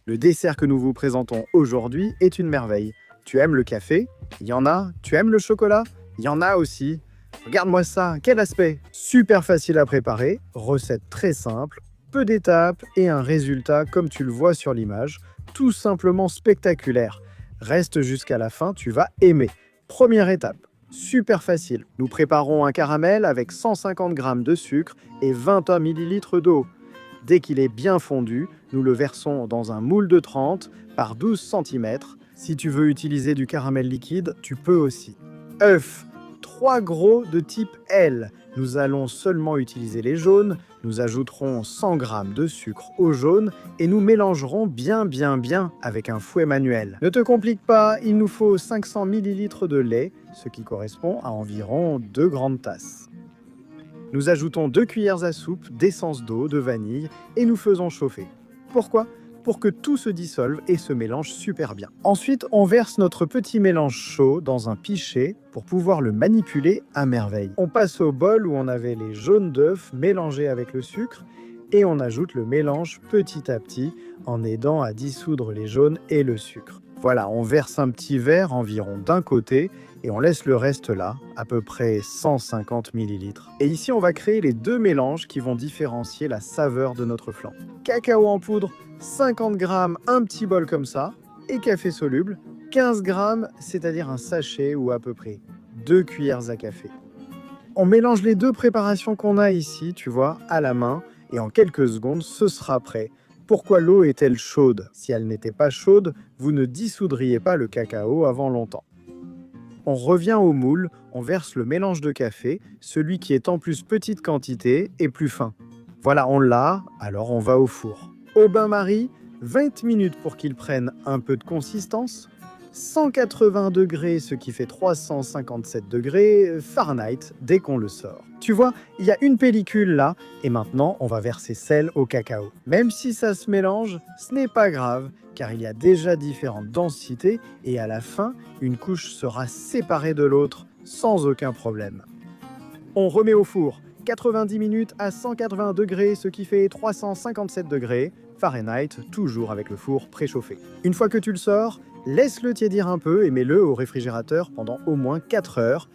Le dessert que nous vous présentons aujourd'hui est une merveille. Tu aimes le café? Il y en a. Tu aimes le chocolat? Il y en a aussi. Regarde-moi ça, quel aspect! Super facile à préparer, recette très simple, peu d'étapes et un résultat comme tu le vois sur l'image, tout simplement spectaculaire. Reste jusqu'à la fin, tu vas aimer. Première étape, super facile. Nous préparons un caramel avec 150 g de sucre et 21 ml d'eau. Dès qu'il est bien fondu, nous le versons dans un moule de 30 par 12 cm. Si tu veux utiliser du caramel liquide, tu peux aussi. Œufs, 3 gros de type L. Nous allons seulement utiliser les jaunes. Nous ajouterons 100 g de sucre au jaune et nous mélangerons bien avec un fouet manuel. Ne te complique pas, il nous faut 500 ml de lait, ce qui correspond à environ 2 grandes tasses. Nous ajoutons 2 cuillères à soupe d'essence d'eau, de vanille et nous faisons chauffer. Pourquoi? Pour que tout se dissolve et se mélange super bien. Ensuite, on verse notre petit mélange chaud dans un pichet pour pouvoir le manipuler à merveille. On passe au bol où on avait les jaunes d'œufs mélangés avec le sucre et on ajoute le mélange petit à petit en aidant à dissoudre les jaunes et le sucre. Voilà, on verse un petit verre environ d'un côté et on laisse le reste là, à peu près 150 ml. Et ici, on va créer les deux mélanges qui vont différencier la saveur de notre flan. Cacao en poudre, 50 g, un petit bol comme ça, et café soluble, 15 g, c'est-à-dire un sachet ou à peu près 2 cuillères à café. On mélange les deux préparations qu'on a ici, tu vois, à la main, et en quelques secondes, ce sera prêt. Pourquoi l'eau est-elle chaude? Si elle n'était pas chaude, vous ne dissoudriez pas le cacao avant longtemps. On revient au moule, on verse le mélange de café, celui qui est en plus petite quantité et plus fin. Voilà, on l'a, alors on va au four. Au bain-marie, 20 minutes pour qu'il prenne un peu de consistance, 180 degrés, ce qui fait 357 degrés Fahrenheit dès qu'on le sort. Tu vois, il y a une pellicule là, et maintenant on va verser celle au cacao. Même si ça se mélange, ce n'est pas grave, car il y a déjà différentes densités, et à la fin, une couche sera séparée de l'autre sans aucun problème. On remet au four, 90 minutes à 180 degrés, ce qui fait 357 degrés Fahrenheit, toujours avec le four préchauffé. Une fois que tu le sors, laisse-le tiédir un peu et mets-le au réfrigérateur pendant au moins 4 heures.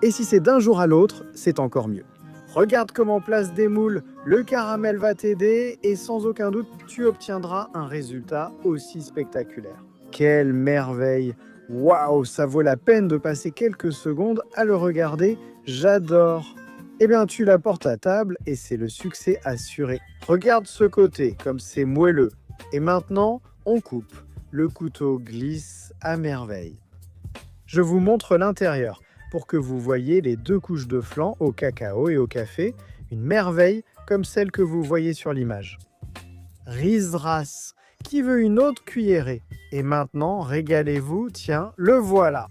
Et si c'est d'un jour à l'autre, c'est encore mieux. Regarde comment place des moules, le caramel va t'aider et sans aucun doute, tu obtiendras un résultat aussi spectaculaire. Quelle merveille! Waouh, ça vaut la peine de passer quelques secondes à le regarder, j'adore! Eh bien, tu la portes à table et c'est le succès assuré. Regarde ce côté, comme c'est moelleux. Et maintenant, on coupe. Le couteau glisse à merveille. Je vous montre l'intérieur pour que vous voyez les deux couches de flan au cacao et au café, une merveille comme celle que vous voyez sur l'image. Riz-ras, qui veut une autre cuillerée? Et maintenant, régalez-vous, tiens, le voilà.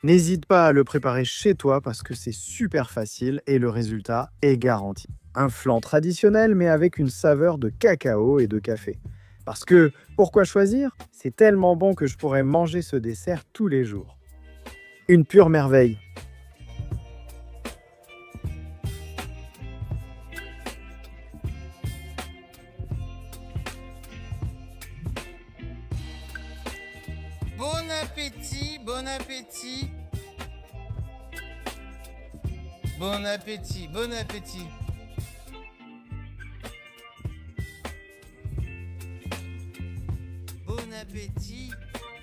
N'hésite pas à le préparer chez toi parce que c'est super facile et le résultat est garanti. Un flan traditionnel mais avec une saveur de cacao et de café. Parce que, pourquoi choisir? C'est tellement bon que je pourrais manger ce dessert tous les jours. Une pure merveille. Bon appétit, bon appétit. Bon appétit, bon appétit. Bon appétit.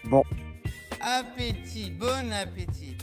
Bon, Appétit, bon appétit.